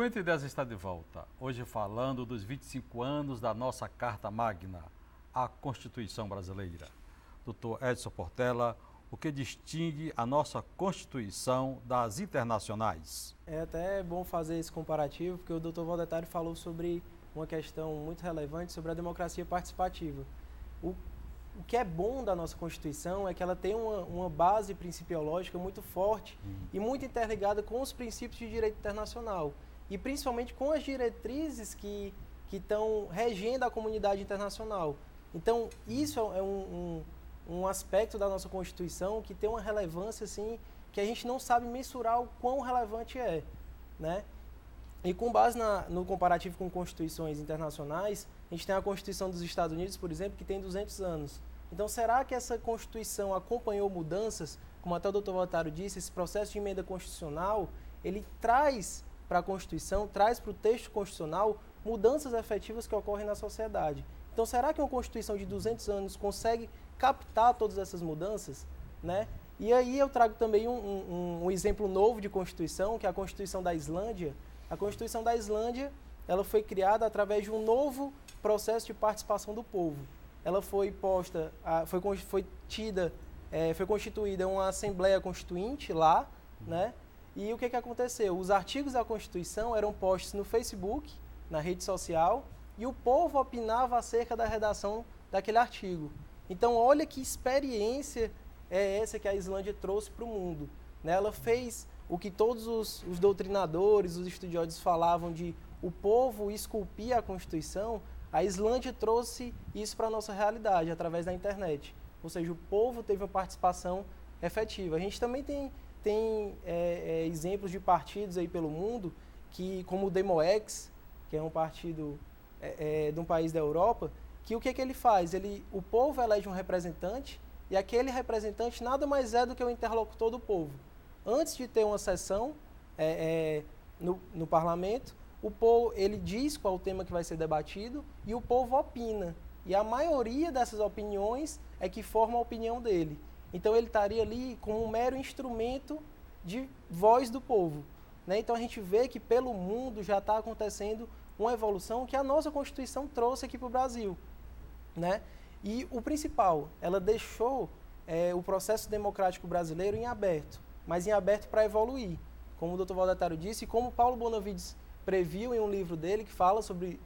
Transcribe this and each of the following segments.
Momento Ideias está de volta, hoje falando dos 25 anos da nossa Carta Magna, a Constituição Brasileira. Dr. Edson Portela, o que distingue a nossa Constituição das internacionais? É até bom fazer esse comparativo, porque o Dr. Valdetário falou sobre uma questão muito relevante sobre a democracia participativa. O que é bom da nossa Constituição é que ela tem uma base principiológica muito forte e muito interligada com os princípios de direito internacional e principalmente com as diretrizes que estão regendo a comunidade internacional. Então, isso é um aspecto da nossa Constituição que tem uma relevância assim, que a gente não sabe mensurar o quão relevante é, né? E com base no comparativo com constituições internacionais, a gente tem a Constituição dos Estados Unidos, por exemplo, que tem 200 anos. Então, será que essa Constituição acompanhou mudanças? Como até o Dr. Valdetário disse, esse processo de emenda constitucional, ele traz para a Constituição, traz para o texto constitucional mudanças efetivas que ocorrem na sociedade. Então, será que uma Constituição de 200 anos consegue captar todas essas mudanças, né? E aí eu trago também um exemplo novo de Constituição, que é a Constituição da Islândia. A Constituição da Islândia, ela foi criada através de um novo processo de participação do povo. Ela foi foi constituída uma Assembleia Constituinte lá, né? E o que aconteceu? Os artigos da Constituição eram postos no Facebook, na rede social, e o povo opinava acerca da redação daquele artigo. Então, olha que experiência é essa que a Islândia trouxe para o mundo, né? Ela fez o que todos os doutrinadores, os estudiosos falavam de o povo esculpir a Constituição. A Islândia trouxe isso para a nossa realidade, através da internet. Ou seja, o povo teve uma participação efetiva. A gente também tem exemplos de partidos aí pelo mundo, como o Demoex, que é um partido de um país da Europa, que o que ele faz? O povo elege um representante, e aquele representante nada mais é do que o interlocutor do povo. Antes de ter uma sessão no parlamento, o povo ele diz qual o tema que vai ser debatido e o povo opina. E a maioria dessas opiniões é que forma a opinião dele. Então ele estaria ali como um mero instrumento de voz do povo, né? Então a gente vê que pelo mundo já está acontecendo uma evolução que a nossa Constituição trouxe aqui para o Brasil, né? E o principal, ela deixou o processo democrático brasileiro em aberto, mas em aberto para evoluir. Como o Dr. Valdetário disse, e como Paulo Bonavides previu em um livro dele que fala sobre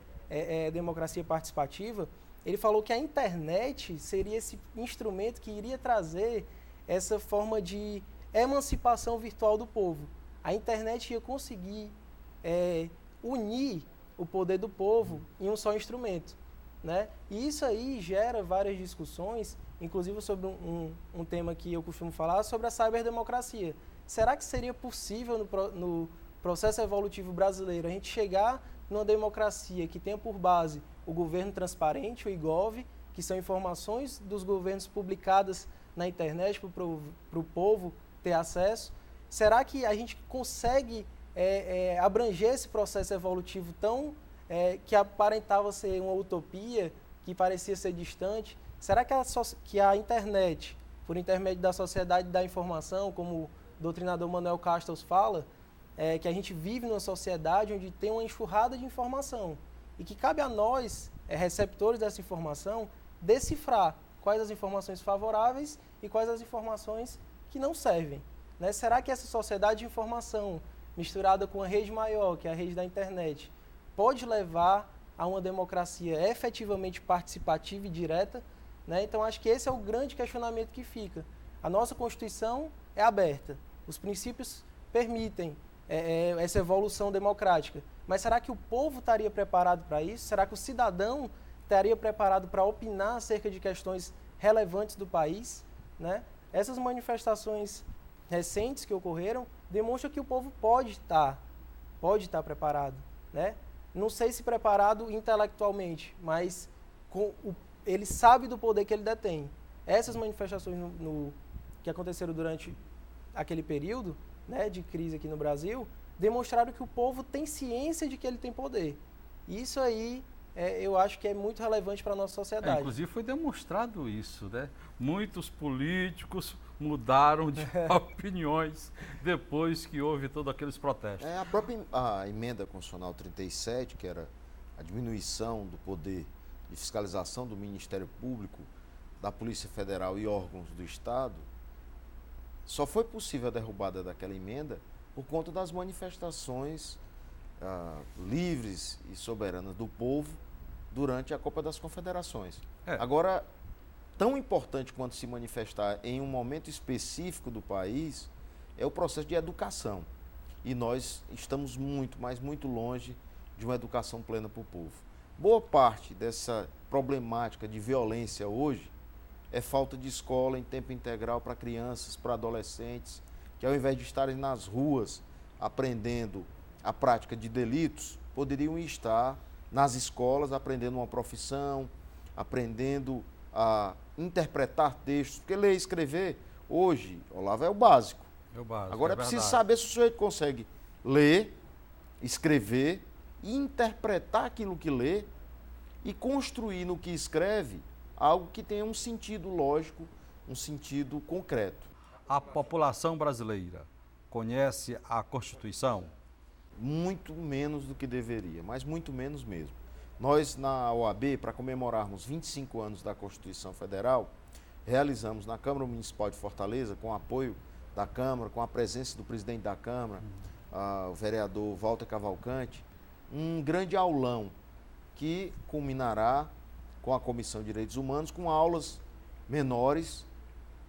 democracia participativa, ele falou que a internet seria esse instrumento que iria trazer essa forma de emancipação virtual do povo. A internet ia conseguir unir o poder do povo em um só instrumento, né? E isso aí gera várias discussões, inclusive sobre um tema que eu costumo falar, sobre a cyberdemocracia. Será que seria possível no processo evolutivo brasileiro a gente chegar numa democracia que tenha por base o governo transparente, o IGOV, que são informações dos governos publicadas na internet para o povo ter acesso? Será que a gente consegue abranger esse processo evolutivo que aparentava ser uma utopia, que parecia ser distante? Será que a internet, por intermédio da sociedade da informação, como o doutrinador Manuel Castells fala, que a gente vive numa sociedade onde tem uma enxurrada de informação e que cabe a nós, receptores dessa informação, decifrar quais as informações favoráveis e quais as informações que não servem, né? Será que essa sociedade de informação, misturada com a rede maior, que é a rede da internet, pode levar a uma democracia efetivamente participativa e direta, né? Então, acho que esse é o grande questionamento que fica. A nossa Constituição é aberta, os princípios permitem essa evolução democrática, mas será que o povo estaria preparado para isso? Será que o cidadão estaria preparado para opinar acerca de questões relevantes do país, né? Essas manifestações recentes que ocorreram demonstram que o povo pode estar preparado, né? Não sei se preparado intelectualmente, mas ele sabe do poder que ele detém. Essas manifestações que aconteceram durante aquele período, né, de crise aqui no Brasil, demonstraram que o povo tem ciência de que ele tem poder. Isso aí eu acho que é muito relevante para a nossa sociedade. Inclusive foi demonstrado isso, né? Muitos políticos mudaram de opiniões depois que houve todos aqueles protestos. A própria emenda constitucional 37, que era a diminuição do poder de fiscalização do Ministério Público, da Polícia Federal e órgãos do Estado, só foi possível a derrubada daquela emenda por conta das manifestações livres e soberanas do povo durante a Copa das Confederações. Agora, tão importante quanto se manifestar em um momento específico do país é o processo de educação. E nós estamos muito, mas muito longe de uma educação plena para o povo. Boa parte dessa problemática de violência hoje é falta de escola em tempo integral para crianças, para adolescentes, que ao invés de estarem nas ruas aprendendo a prática de delitos, poderiam estar nas escolas aprendendo uma profissão, aprendendo a interpretar textos, porque ler e escrever hoje, Olavo, é o básico. Agora é preciso saber se o sujeito consegue ler, escrever e interpretar aquilo que lê e construir no que escreve algo que tenha um sentido lógico, um sentido concreto. A população brasileira conhece a Constituição? Muito menos do que deveria, mas muito menos mesmo. Nós, na OAB, para comemorarmos 25 anos da Constituição Federal, realizamos na Câmara Municipal de Fortaleza, com o apoio da Câmara, com a presença do presidente da Câmara, o vereador Walter Cavalcante, um grande aulão que culminará com a Comissão de Direitos Humanos, com aulas menores,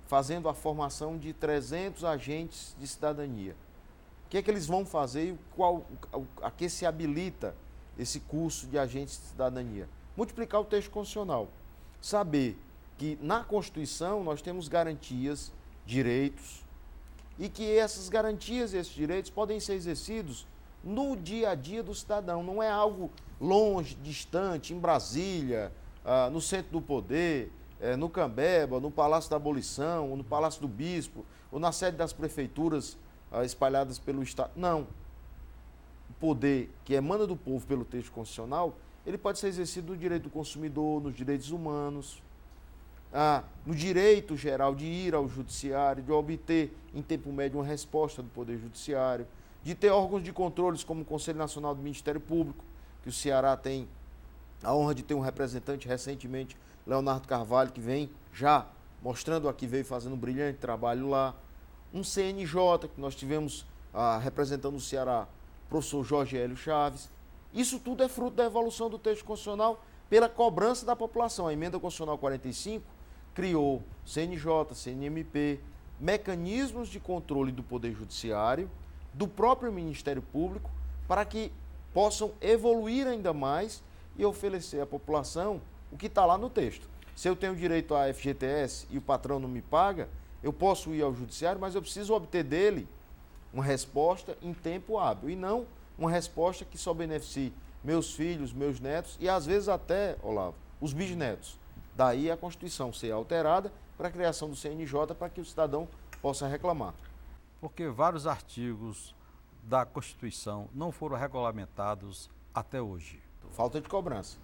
fazendo a formação de 300 agentes de cidadania. O que é que eles vão fazer e a que se habilita esse curso de agentes de cidadania? Multiplicar o texto constitucional. Saber que na Constituição nós temos garantias, direitos, e que essas garantias e esses direitos podem ser exercidos no dia a dia do cidadão. Não é algo longe, distante, em Brasília, no centro do poder, no Cambeba, no Palácio da Abolição, no Palácio do Bispo, ou na sede das prefeituras espalhadas pelo Estado. Não. O poder que emana do povo pelo texto constitucional, ele pode ser exercido no direito do consumidor, nos direitos humanos, no direito geral de ir ao judiciário, de obter em tempo médio uma resposta do Poder Judiciário, de ter órgãos de controles como o Conselho Nacional do Ministério Público, que o Ceará tem a honra de ter um representante recentemente, Leonardo Carvalho, que vem já mostrando aqui, veio fazendo um brilhante trabalho lá. Um CNJ, que nós tivemos representando o Ceará, o professor Jorge Hélio Chaves. Isso tudo é fruto da evolução do texto constitucional pela cobrança da população. A Emenda Constitucional 45 criou CNJ, CNMP, mecanismos de controle do Poder Judiciário, do próprio Ministério Público, para que possam evoluir ainda mais e oferecer à população o que está lá no texto. Se eu tenho direito à FGTS e o patrão não me paga, eu posso ir ao judiciário, mas eu preciso obter dele uma resposta em tempo hábil e não uma resposta que só beneficie meus filhos, meus netos e às vezes até, Olavo, os bisnetos. Daí a Constituição ser alterada para a criação do CNJ para que o cidadão possa reclamar. Porque vários artigos da Constituição não foram regulamentados até hoje. Falta de cobrança.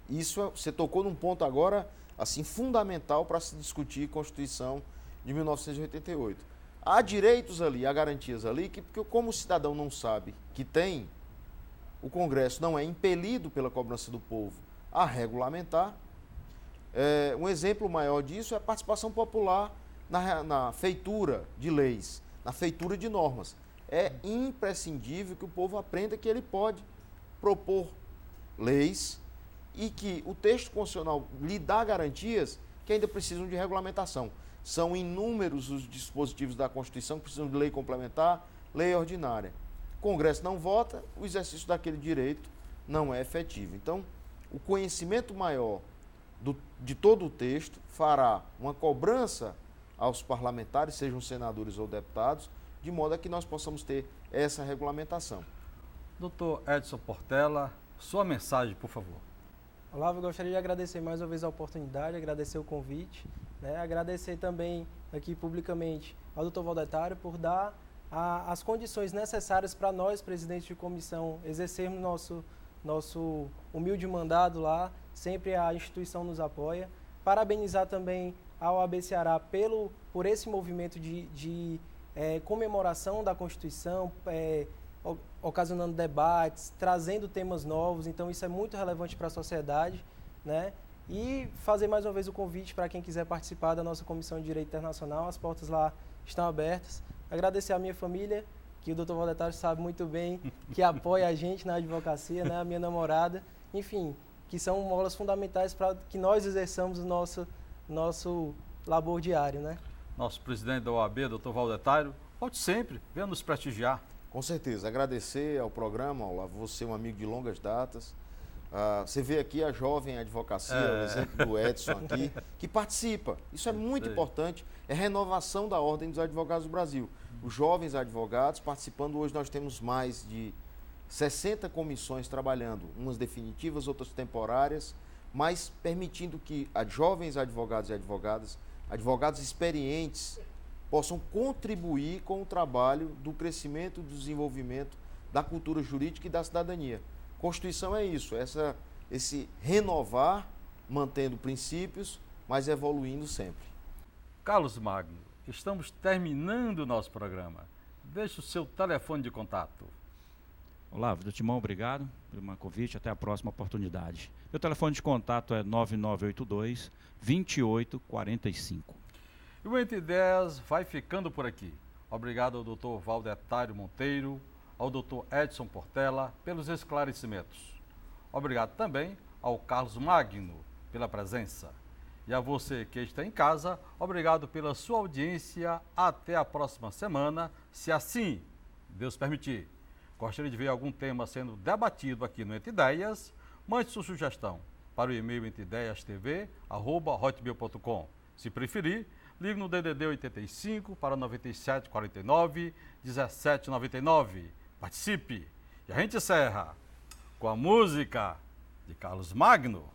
Isso, você tocou num ponto agora assim fundamental para se discutir Constituição de 1988. Há direitos ali, há garantias ali, que como o cidadão não sabe que tem, o Congresso não é impelido pela cobrança do povo a regulamentar. Um exemplo maior disso é a participação popular na feitura de leis, na feitura de normas. É imprescindível que o povo aprenda que ele pode propor leis e que o texto constitucional lhe dá garantias que ainda precisam de regulamentação. São inúmeros os dispositivos da Constituição que precisam de lei complementar, lei ordinária. O Congresso não vota, o exercício daquele direito não é efetivo. Então, o conhecimento maior de todo o texto fará uma cobrança aos parlamentares, sejam senadores ou deputados, de modo a que nós possamos ter essa regulamentação. Doutor Edson Portela, sua mensagem, por favor. Olavo, eu gostaria de agradecer mais uma vez a oportunidade, agradecer o convite, agradecer também aqui publicamente ao doutor Valdetário por dar as condições necessárias para nós, presidentes de comissão, exercermos nosso humilde mandado lá, sempre a instituição nos apoia. Parabenizar também a OAB Ceará por esse movimento de comemoração da Constituição, ocasionando debates, trazendo temas novos, então isso é muito relevante para a sociedade, né? E fazer mais uma vez o convite para quem quiser participar da nossa Comissão de Direito Internacional, as portas lá estão abertas. Agradecer à minha família, que o Dr. Valdetário sabe muito bem, que apoia a gente na advocacia, né? A minha namorada, enfim, que são molas fundamentais para que nós exerçamos o nosso labor diário, né? Nosso presidente da OAB, Dr. Valdetário, volte sempre, venha nos prestigiar. Com certeza, agradecer ao programa, Olavo, você é um amigo de longas datas. Você vê aqui a jovem advocacia, o exemplo do Edson aqui, que participa. Isso é muito importante, é renovação da Ordem dos Advogados do Brasil. Os jovens advogados participando, hoje nós temos mais de 60 comissões trabalhando, umas definitivas, outras temporárias, mas permitindo que jovens advogados e advogadas, advogados experientes, possam contribuir com o trabalho do crescimento e do desenvolvimento da cultura jurídica e da cidadania. Constituição é isso, esse renovar, mantendo princípios, mas evoluindo sempre. Carlos Magno, estamos terminando o nosso programa. Deixe o seu telefone de contato. Olá, Vitor Timão, obrigado pelo convite, até a próxima oportunidade. Meu telefone de contato é 9982-2845. E o Entre Ideias vai ficando por aqui. Obrigado ao Dr. Valdetário Monteiro, ao Dr. Edson Portela pelos esclarecimentos. Obrigado também ao Carlos Magno pela presença. E a você que está em casa, obrigado pela sua audiência. Até a próxima semana, se assim Deus permitir. Gostaria de ver algum tema sendo debatido aqui no Entre Ideias? Mande sua sugestão para o e-mail entreideiastv@hotmail.com. Se preferir, ligue no DDD 85 para 9749 1799. Participe! E a gente encerra com a música de Carlos Magno.